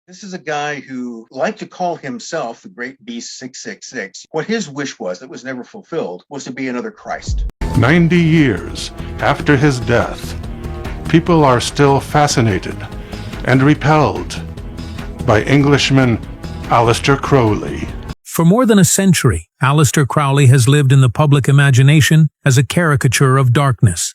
This is a guy who liked to call himself the Great Beast 666. What his wish was, that was never fulfilled, was to be another Christ. 90 years after his death, people are still fascinated and repelled by Englishman Aleister Crowley. For more than a century, Aleister Crowley has lived in the public imagination as a caricature of darkness.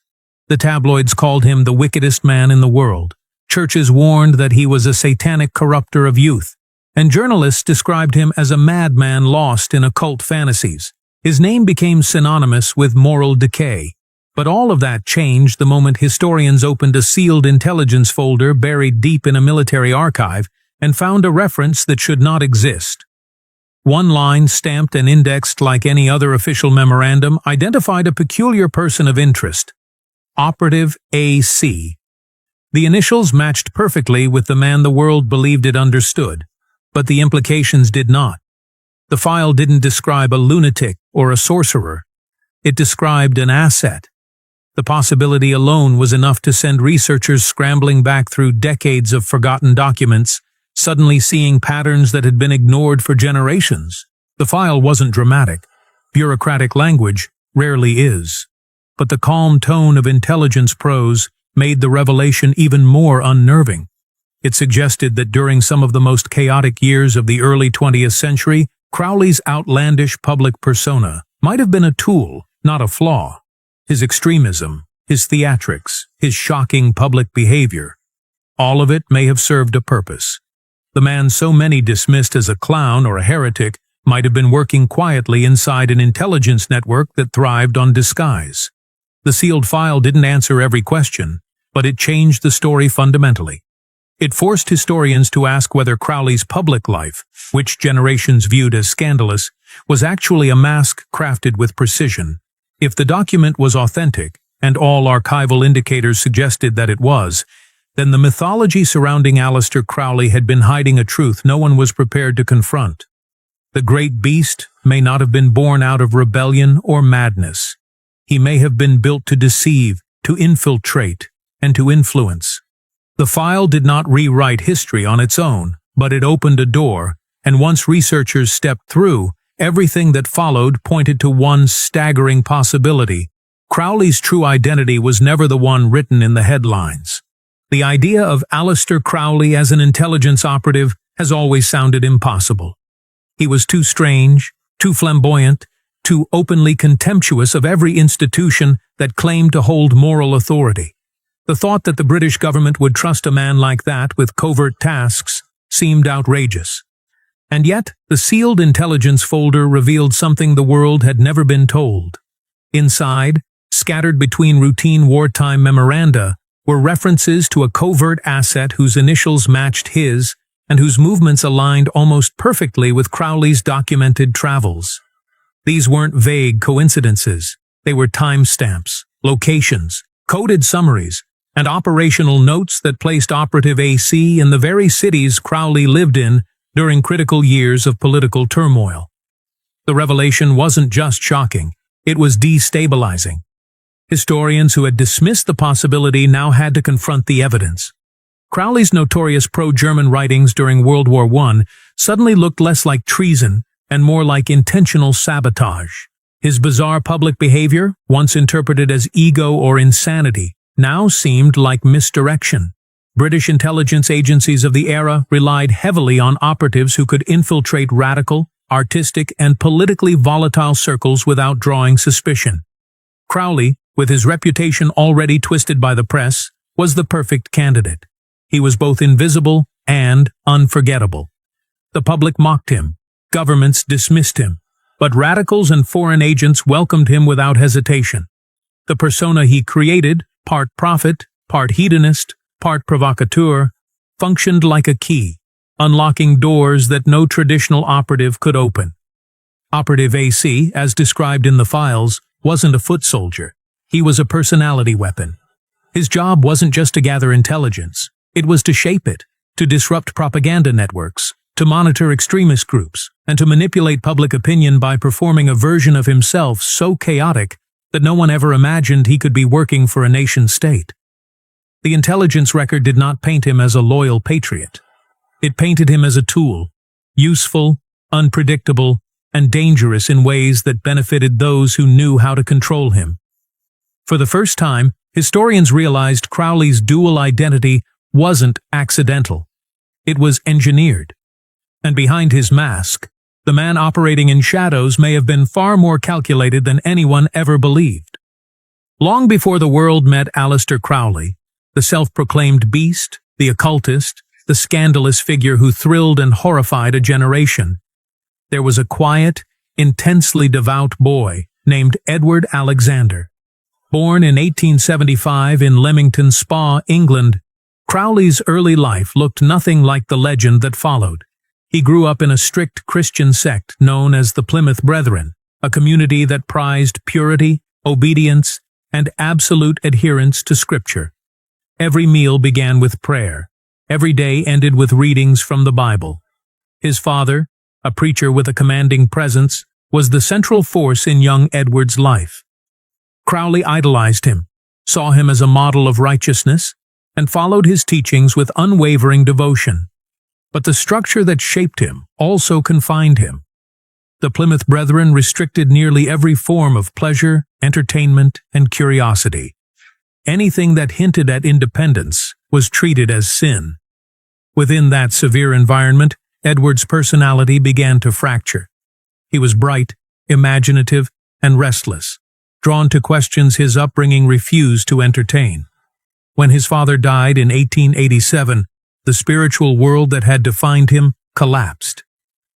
The tabloids called him the wickedest man in the world. Churches warned that he was a satanic corrupter of youth, and journalists described him as a madman lost in occult fantasies. His name became synonymous with moral decay. But all of that changed the moment historians opened a sealed intelligence folder buried deep in a military archive and found a reference that should not exist. One line, stamped and indexed like any other official memorandum, identified a peculiar person of interest: Operative AC. The initials matched perfectly with the man the world believed it understood, but the implications did not. The file didn't describe a lunatic or a sorcerer. It described an asset. The possibility alone was enough to send researchers scrambling back through decades of forgotten documents, suddenly seeing patterns that had been ignored for generations. The file wasn't dramatic. Bureaucratic language rarely is. But the calm tone of intelligence prose made the revelation even more unnerving. It suggested that during some of the most chaotic years of the early 20th century, Crowley's outlandish public persona might have been a tool, not a flaw. His extremism, his theatrics, his shocking public behavior, all of it may have served a purpose. The man so many dismissed as a clown or a heretic might have been working quietly inside an intelligence network that thrived on disguise. The sealed file didn't answer every question, but it changed the story fundamentally. It forced historians to ask whether Crowley's public life, which generations viewed as scandalous, was actually a mask crafted with precision. If the document was authentic, and all archival indicators suggested that it was, then the mythology surrounding Aleister Crowley had been hiding a truth no one was prepared to confront. The great beast may not have been born out of rebellion or madness. He may have been built to deceive, to infiltrate, and to influence. The file did not rewrite history on its own, but it opened a door, and once researchers stepped through, everything that followed pointed to one staggering possibility. Crowley's true identity was never the one written in the headlines. The idea of Aleister Crowley as an intelligence operative has always sounded impossible. He was too strange, too flamboyant, too openly contemptuous of every institution that claimed to hold moral authority. The thought that the British government would trust a man like that with covert tasks seemed outrageous. And yet, the sealed intelligence folder revealed something the world had never been told. Inside, scattered between routine wartime memoranda, were references to a covert asset whose initials matched his and whose movements aligned almost perfectly with Crowley's documented travels. These weren't vague coincidences. They were timestamps, locations, coded summaries, and operational notes that placed Operative AC in the very cities Crowley lived in during critical years of political turmoil. The revelation wasn't just shocking, it was destabilizing. Historians who had dismissed the possibility now had to confront the evidence. Crowley's notorious pro-German writings during World War I suddenly looked less like treason and more like intentional sabotage. His bizarre public behavior, once interpreted as ego or insanity, now seemed like misdirection. British intelligence agencies of the era relied heavily on operatives who could infiltrate radical, artistic, and politically volatile circles without drawing suspicion. Crowley, with his reputation already twisted by the press, was the perfect candidate. He was both invisible and unforgettable. The public mocked him, governments dismissed him, but radicals and foreign agents welcomed him without hesitation. The persona he created, part prophet, part hedonist, part provocateur, functioned like a key, unlocking doors that no traditional operative could open. Operative AC, as described in the files, wasn't a foot soldier. He was a personality weapon. His job wasn't just to gather intelligence. It was to shape it, to disrupt propaganda networks, to monitor extremist groups, and to manipulate public opinion by performing a version of himself so chaotic that no one ever imagined he could be working for a nation-state. The intelligence record did not paint him as a loyal patriot. It painted him as a tool, useful, unpredictable, and dangerous in ways that benefited those who knew how to control him. For the first time, historians realized Crowley's dual identity wasn't accidental. It was engineered. And behind his mask, the man operating in shadows may have been far more calculated than anyone ever believed. Long before the world met Aleister Crowley, the self-proclaimed beast, the occultist, the scandalous figure who thrilled and horrified a generation, there was a quiet, intensely devout boy named Edward Alexander. Born in 1875 in Leamington Spa, England, Crowley's early life looked nothing like the legend that followed. He grew up in a strict Christian sect known as the Plymouth Brethren, a community that prized purity, obedience, and absolute adherence to Scripture. Every meal began with prayer. Every day ended with readings from the Bible. His father, a preacher with a commanding presence, was the central force in young Edward's life. Crowley idolized him, saw him as a model of righteousness, and followed his teachings with unwavering devotion. But the structure that shaped him also confined him. The Plymouth Brethren restricted nearly every form of pleasure, entertainment, and curiosity. Anything that hinted at independence was treated as sin. Within that severe environment, Edward's personality began to fracture. He was bright, imaginative, and restless, drawn to questions his upbringing refused to entertain. When his father died in 1887, the spiritual world that had defined him collapsed.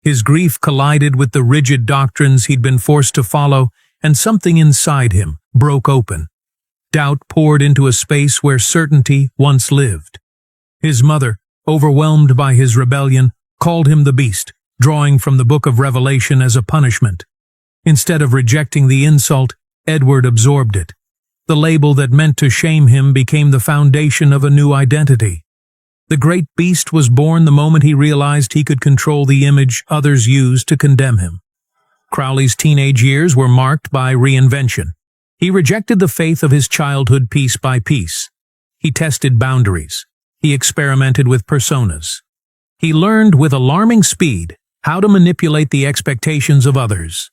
His grief collided with the rigid doctrines he'd been forced to follow, and something inside him broke open. Doubt poured into a space where certainty once lived. His mother, overwhelmed by his rebellion, called him the beast, drawing from the book of Revelation as a punishment. Instead of rejecting the insult, Edward absorbed it. The label that meant to shame him became the foundation of a new identity. The great beast was born the moment he realized he could control the image others used to condemn him. Crowley's teenage years were marked by reinvention. He rejected the faith of his childhood piece by piece. He tested boundaries. He experimented with personas. He learned with alarming speed how to manipulate the expectations of others.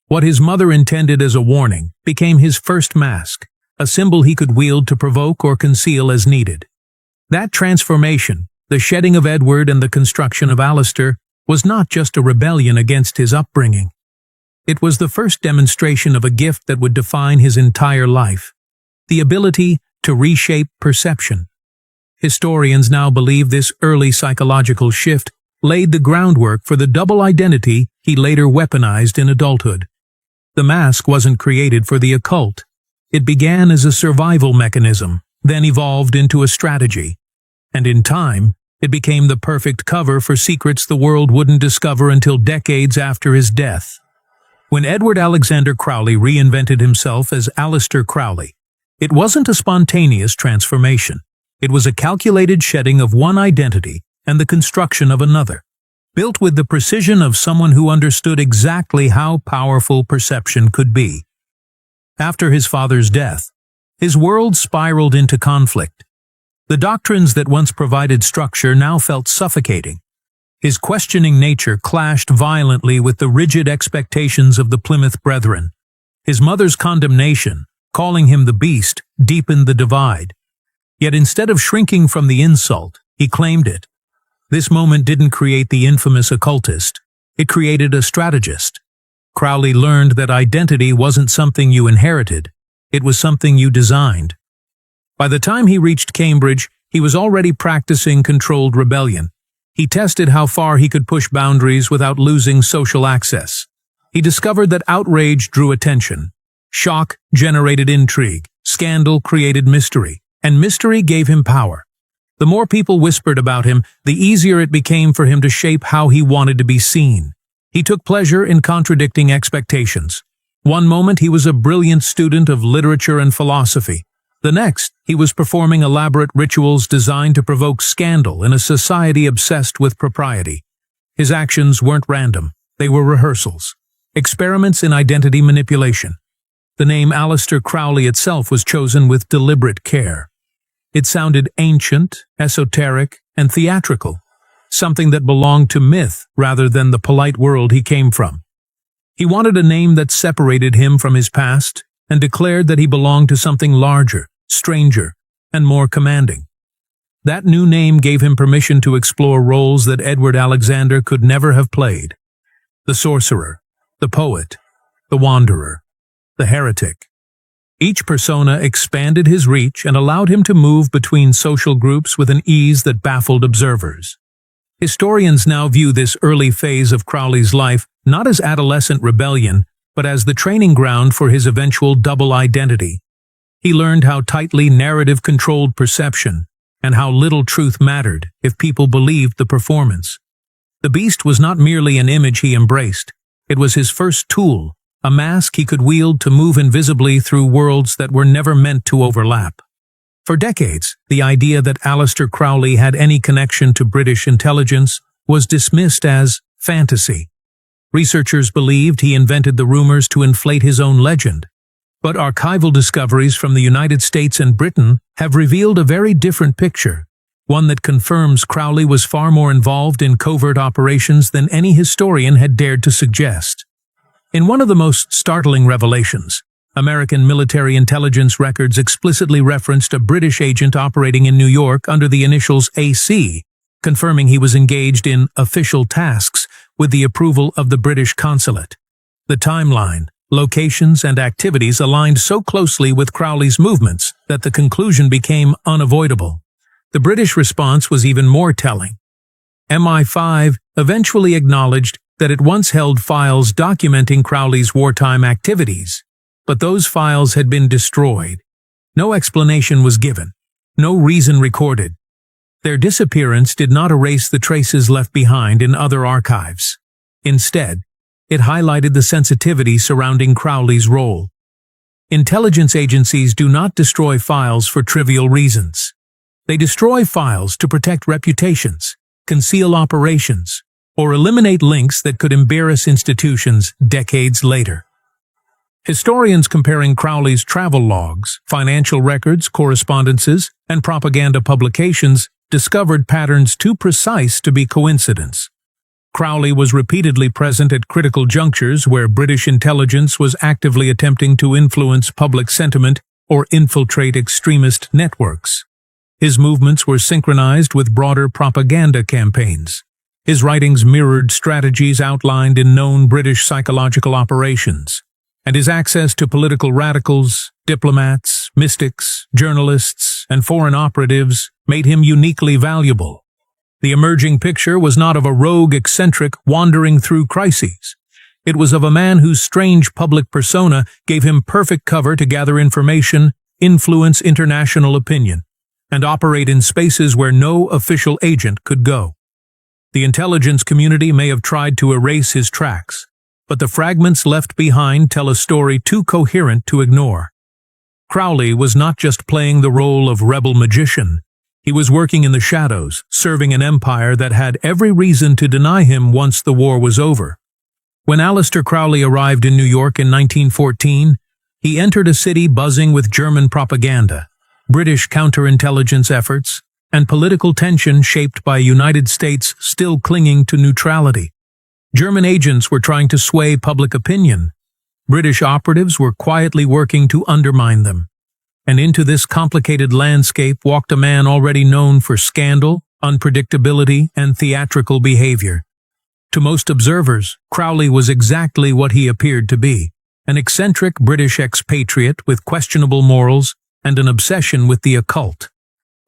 What his mother intended as a warning became his first mask, a symbol he could wield to provoke or conceal as needed. That transformation, the shedding of Edward and the construction of Aleister, was not just a rebellion against his upbringing. It was the first demonstration of a gift that would define his entire life, the ability to reshape perception. Historians now believe this early psychological shift laid the groundwork for the double identity he later weaponized in adulthood. The mask wasn't created for the occult. It began as a survival mechanism, then evolved into a strategy. And in time, it became the perfect cover for secrets the world wouldn't discover until decades after his death. When Edward Alexander Crowley reinvented himself as Aleister Crowley, it wasn't a spontaneous transformation. It was a calculated shedding of one identity and the construction of another, built with the precision of someone who understood exactly how powerful perception could be. After his father's death, his world spiraled into conflict. The doctrines that once provided structure now felt suffocating. His questioning nature clashed violently with the rigid expectations of the Plymouth Brethren. His mother's condemnation, calling him the beast, deepened the divide. Yet instead of shrinking from the insult, he claimed it. This moment didn't create the infamous occultist. It created a strategist. Crowley learned that identity wasn't something you inherited. It was something you designed. By the time he reached Cambridge, he was already practicing controlled rebellion. He tested how far he could push boundaries without losing social access. He discovered that outrage drew attention. Shock generated intrigue. Scandal created mystery. And mystery gave him power. The more people whispered about him, the easier it became for him to shape how he wanted to be seen. He took pleasure in contradicting expectations. One moment he was a brilliant student of literature and philosophy. The next, he was performing elaborate rituals designed to provoke scandal in a society obsessed with propriety. His actions weren't random. They were rehearsals. Experiments in identity manipulation. The name Aleister Crowley itself was chosen with deliberate care. It sounded ancient, esoteric, and theatrical, something that belonged to myth rather than the polite world he came from. He wanted a name that separated him from his past and declared that he belonged to something larger, stranger, and more commanding. That new name gave him permission to explore roles that Edward Alexander could never have played. The sorcerer, the poet, the wanderer, the heretic. Each persona expanded his reach and allowed him to move between social groups with an ease that baffled observers. Historians now view this early phase of Crowley's life not as adolescent rebellion, but as the training ground for his eventual double identity. He learned how tightly narrative controlled perception, and how little truth mattered if people believed the performance. The beast was not merely an image he embraced, it was his first tool, a mask he could wield to move invisibly through worlds that were never meant to overlap. For decades, the idea that Aleister Crowley had any connection to British intelligence was dismissed as fantasy. Researchers believed he invented the rumors to inflate his own legend. But archival discoveries from the United States and Britain have revealed a very different picture, one that confirms Crowley was far more involved in covert operations than any historian had dared to suggest. In one of the most startling revelations, American military intelligence records explicitly referenced a British agent operating in New York under the initials AC, confirming he was engaged in official tasks with the approval of the British consulate. The timeline, locations, and activities aligned so closely with Crowley's movements that the conclusion became unavoidable. The British response was even more telling. MI5 eventually acknowledged that it once held files documenting Crowley's wartime activities, but those files had been destroyed. No explanation was given, no reason recorded. Their disappearance did not erase the traces left behind in other archives. Instead, it highlighted the sensitivity surrounding Crowley's role. Intelligence agencies do not destroy files for trivial reasons. They destroy files to protect reputations, conceal operations, or eliminate links that could embarrass institutions decades later. Historians comparing Crowley's travel logs, financial records, correspondences, and propaganda publications discovered patterns too precise to be coincidence. Crowley was repeatedly present at critical junctures where British intelligence was actively attempting to influence public sentiment or infiltrate extremist networks. His movements were synchronized with broader propaganda campaigns. His writings mirrored strategies outlined in known British psychological operations, and his access to political radicals, diplomats, mystics, journalists, and foreign operatives made him uniquely valuable. The emerging picture was not of a rogue eccentric wandering through crises. It was of a man whose strange public persona gave him perfect cover to gather information, influence international opinion, and operate in spaces where no official agent could go. The intelligence community may have tried to erase his tracks, but the fragments left behind tell a story too coherent to ignore. Crowley was not just playing the role of rebel magician. He was working in the shadows, serving an empire that had every reason to deny him once the war was over. When Aleister Crowley arrived in New York in 1914, he entered a city buzzing with German propaganda, British counterintelligence efforts, and political tension shaped by a United States still clinging to neutrality. German agents were trying to sway public opinion. British operatives were quietly working to undermine them. And into this complicated landscape walked a man already known for scandal, unpredictability, and theatrical behavior. To most observers, Crowley was exactly what he appeared to be, an eccentric British expatriate with questionable morals and an obsession with the occult.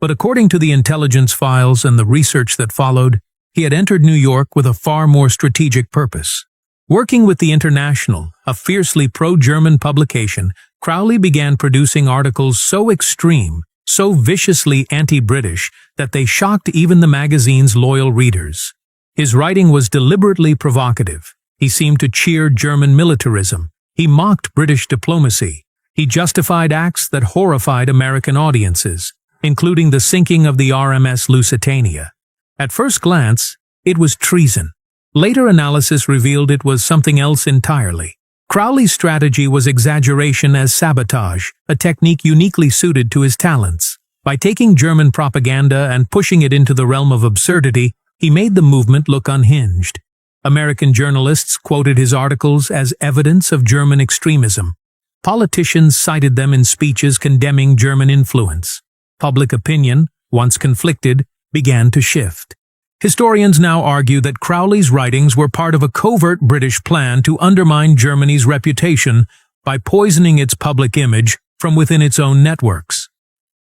But according to the intelligence files and the research that followed, he had entered New York with a far more strategic purpose. Working with the International, a fiercely pro-German publication, Crowley began producing articles so extreme, so viciously anti-British, that they shocked even the magazine's loyal readers. His writing was deliberately provocative. He seemed to cheer German militarism. He mocked British diplomacy. He justified acts that horrified American audiences, including the sinking of the RMS Lusitania. At first glance, it was treason. Later analysis revealed it was something else entirely. Crowley's strategy was exaggeration as sabotage, a technique uniquely suited to his talents. By taking German propaganda and pushing it into the realm of absurdity, He made the movement look unhinged. American journalists quoted his articles as evidence of German extremism. Politicians cited them in speeches condemning German influence. Public opinion, once conflicted, began to shift. Historians now argue that Crowley's writings were part of a covert British plan to undermine Germany's reputation by poisoning its public image from within its own networks.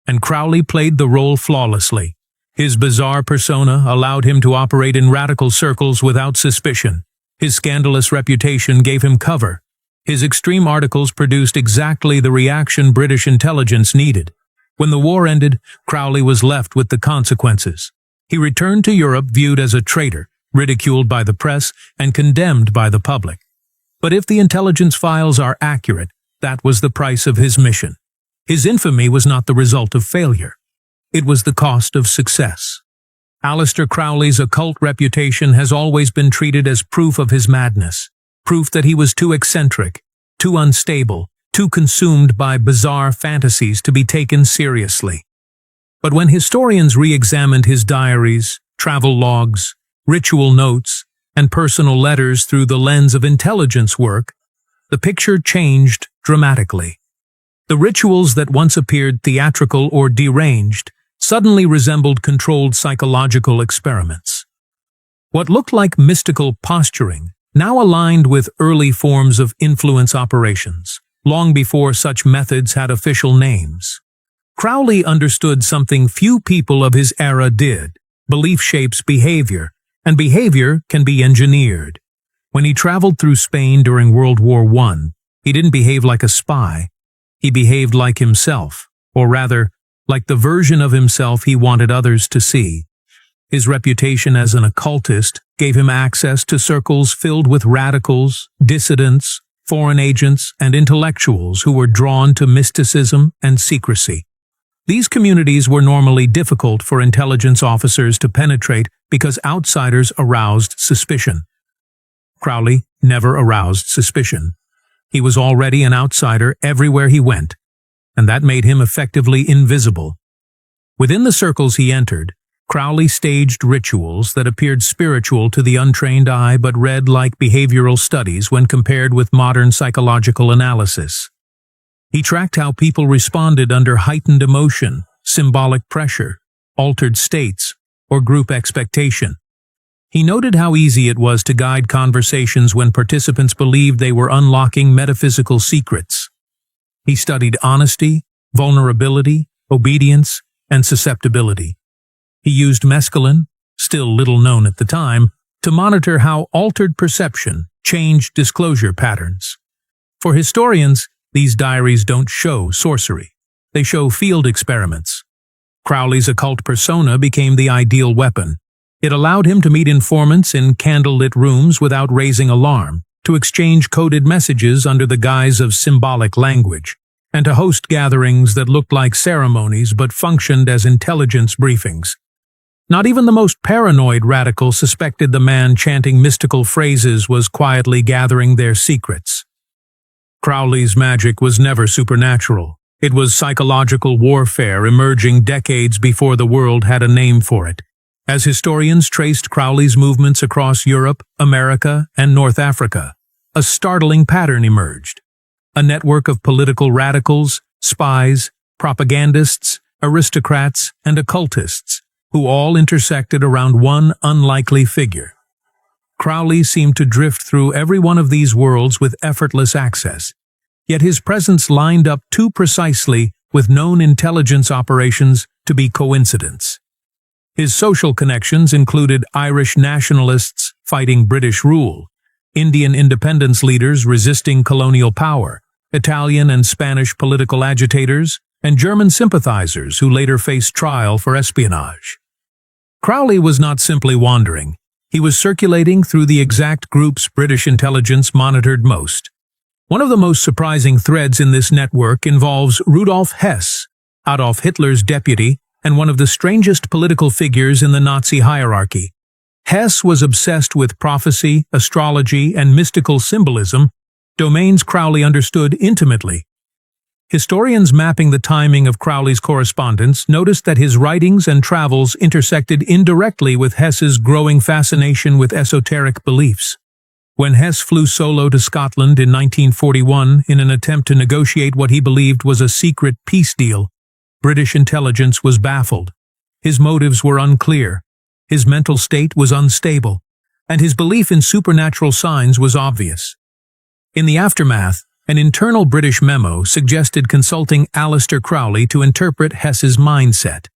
And Crowley played the role flawlessly. His bizarre persona allowed him to operate in radical circles without suspicion. His scandalous reputation gave him cover. His extreme articles produced exactly the reaction British intelligence needed. When the war ended, Crowley was left with the consequences. He returned to Europe viewed as a traitor, ridiculed by the press, and condemned by the public. But if the intelligence files are accurate, that was the price of his mission. His infamy was not the result of failure. It was the cost of success. Aleister Crowley's occult reputation has always been treated as proof of his madness, proof that he was too eccentric, too unstable, too consumed by bizarre fantasies to be taken seriously. But when historians re-examined his diaries, travel logs, ritual notes, and personal letters through the lens of intelligence work, the picture changed dramatically. The rituals that once appeared theatrical or deranged suddenly resembled controlled psychological experiments. What looked like mystical posturing now aligned with early forms of influence operations, long before such methods had official names. Crowley understood something few people of his era did. Belief shapes behavior, and behavior can be engineered. When he traveled through Spain during World War I, he didn't behave like a spy. He behaved like himself, or rather, like the version of himself he wanted others to see. His reputation as an occultist gave him access to circles filled with radicals, dissidents, foreign agents, and intellectuals who were drawn to mysticism and secrecy. These communities were normally difficult for intelligence officers to penetrate because outsiders aroused suspicion. Crowley never aroused suspicion. He was already an outsider everywhere he went, and that made him effectively invisible. Within the circles he entered, Crowley staged rituals that appeared spiritual to the untrained eye but read like behavioral studies when compared with modern psychological analysis. He tracked how people responded under heightened emotion, symbolic pressure, altered states, or group expectation. He noted how easy it was to guide conversations when participants believed they were unlocking metaphysical secrets. He studied honesty, vulnerability, obedience, and susceptibility. He used mescaline, still little known at the time, to monitor how altered perception changed disclosure patterns. For historians, these diaries don't show sorcery. They show field experiments. Crowley's occult persona became the ideal weapon. It allowed him to meet informants in candlelit rooms without raising alarm, to exchange coded messages under the guise of symbolic language, and to host gatherings that looked like ceremonies but functioned as intelligence briefings. Not even the most paranoid radical suspected the man chanting mystical phrases was quietly gathering their secrets. Crowley's magic was never supernatural. It was psychological warfare emerging decades before the world had a name for it. As historians traced Crowley's movements across Europe, America, and North Africa, a startling pattern emerged. A network of political radicals, spies, propagandists, aristocrats, and occultists, who all intersected around one unlikely figure. Crowley seemed to drift through every one of these worlds with effortless access, yet his presence lined up too precisely with known intelligence operations to be coincidence. His social connections included Irish nationalists fighting British rule, Indian independence leaders resisting colonial power, Italian and Spanish political agitators, and German sympathizers who later faced trial for espionage. Crowley was not simply wandering. He was circulating through the exact groups British intelligence monitored most. One of the most surprising threads in this network involves Rudolf Hess, Adolf Hitler's deputy and one of the strangest political figures in the Nazi hierarchy. Hess was obsessed with prophecy, astrology, and mystical symbolism, domains Crowley understood intimately. Historians mapping the timing of Crowley's correspondence noticed that his writings and travels intersected indirectly with Hess's growing fascination with esoteric beliefs. When Hess flew solo to Scotland in 1941 in an attempt to negotiate what he believed was a secret peace deal, British intelligence was baffled. His motives were unclear, his mental state was unstable, and his belief in supernatural signs was obvious. In the aftermath, an internal British memo suggested consulting Aleister Crowley to interpret Hess's mindset.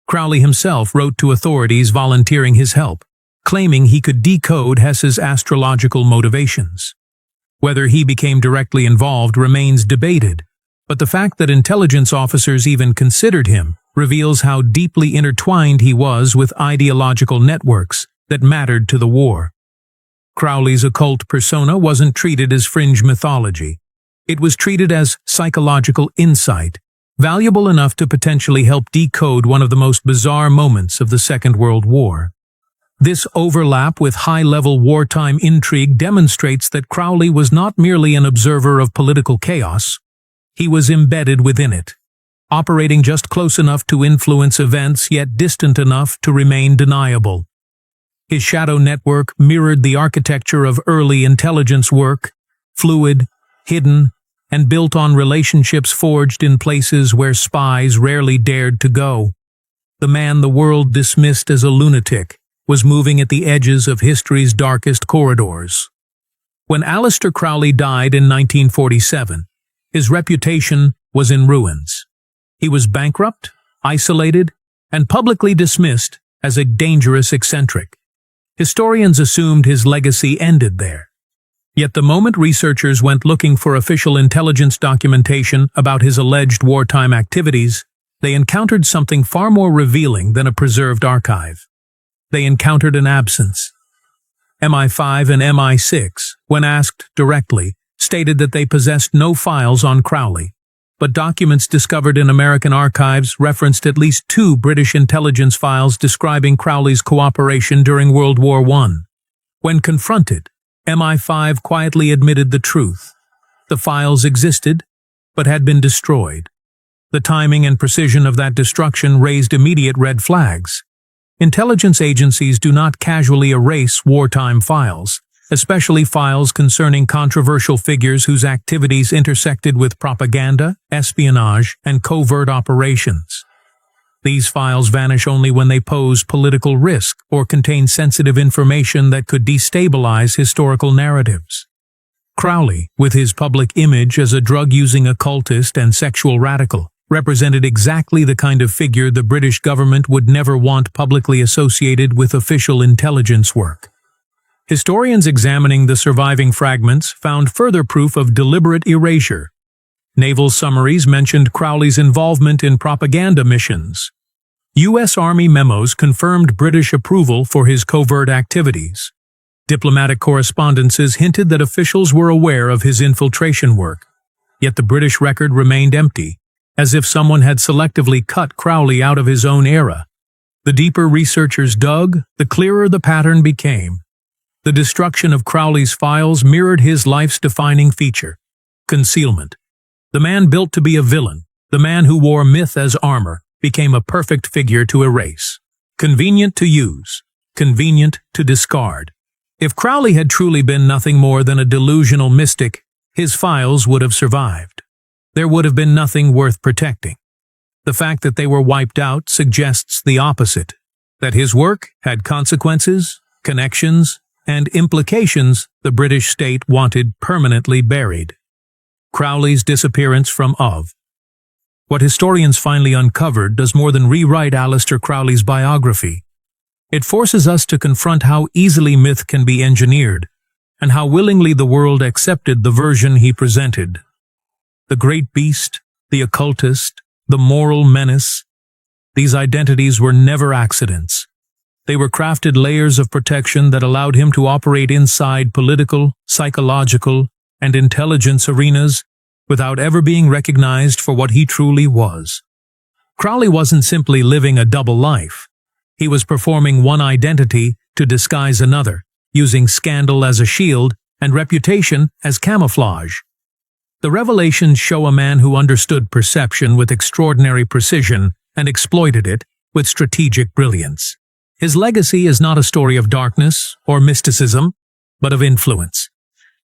Crowley himself wrote to authorities volunteering his help, claiming he could decode Hess's astrological motivations. Whether he became directly involved remains debated, but the fact that intelligence officers even considered him reveals how deeply intertwined he was with ideological networks that mattered to the war. Crowley's occult persona wasn't treated as fringe mythology. It was treated as psychological insight, valuable enough to potentially help decode one of the most bizarre moments of the Second World War. This overlap with high-level wartime intrigue demonstrates that Crowley was not merely an observer of political chaos. He was embedded within it, operating just close enough to influence events yet distant enough to remain deniable. His shadow network mirrored the architecture of early intelligence work, fluid, hidden, and built on relationships forged in places where spies rarely dared to go. The man the world dismissed as a lunatic was moving at the edges of history's darkest corridors. When Aleister Crowley died in 1947, his reputation was in ruins. He was bankrupt, isolated, and publicly dismissed as a dangerous eccentric. Historians assumed his legacy ended there. Yet the moment researchers went looking for official intelligence documentation about his alleged wartime activities, they encountered something far more revealing than a preserved archive. They encountered an absence. MI5 and MI6, when asked directly, stated that they possessed no files on Crowley, but documents discovered in American archives referenced at least 2 British intelligence files describing Crowley's cooperation during World War I. When confronted, MI5 quietly admitted the truth. The files existed, but had been destroyed. The timing and precision of that destruction raised immediate red flags. Intelligence agencies do not casually erase wartime files, especially files concerning controversial figures whose activities intersected with propaganda, espionage, and covert operations. These files vanish only when they pose political risk or contain sensitive information that could destabilize historical narratives. Crowley, with his public image as a drug-using occultist and sexual radical, represented exactly the kind of figure the British government would never want publicly associated with official intelligence work. Historians examining the surviving fragments found further proof of deliberate erasure. Naval summaries mentioned Crowley's involvement in propaganda missions. U.S. Army memos confirmed British approval for his covert activities. Diplomatic correspondences hinted that officials were aware of his infiltration work, yet the British record remained empty, as if someone had selectively cut Crowley out of his own era. The deeper researchers dug, the clearer the pattern became. The destruction of Crowley's files mirrored his life's defining feature: concealment. The man built to be a villain, the man who wore myth as armor, became a perfect figure to erase. Convenient to use, convenient to discard. If Crowley had truly been nothing more than a delusional mystic, his files would have survived. There would have been nothing worth protecting. The fact that they were wiped out suggests the opposite, that his work had consequences, connections, and implications the British state wanted permanently buried. Crowley's disappearance from OV. What historians finally uncovered does more than rewrite Aleister Crowley's biography. It forces us to confront how easily myth can be engineered, and how willingly the world accepted the version he presented. The great beast, the occultist, the moral menace. These identities were never accidents. They were crafted layers of protection that allowed him to operate inside political, psychological, and intelligence arenas without ever being recognized for what he truly was. Crowley wasn't simply living a double life. He was performing one identity to disguise another, using scandal as a shield and reputation as camouflage. The revelations show a man who understood perception with extraordinary precision and exploited it with strategic brilliance. His legacy is not a story of darkness or mysticism, but of influence.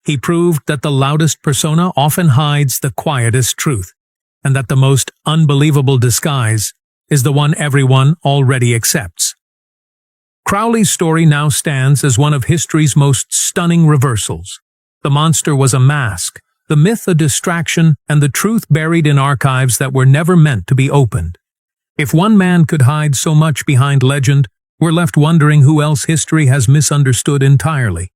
He proved that the loudest persona often hides the quietest truth, and that the most unbelievable disguise is the one everyone already accepts. Crowley's story now stands as one of history's most stunning reversals. The monster was a mask, the myth a distraction, and the truth buried in archives that were never meant to be opened. If one man could hide so much behind legend, we're left wondering who else history has misunderstood entirely.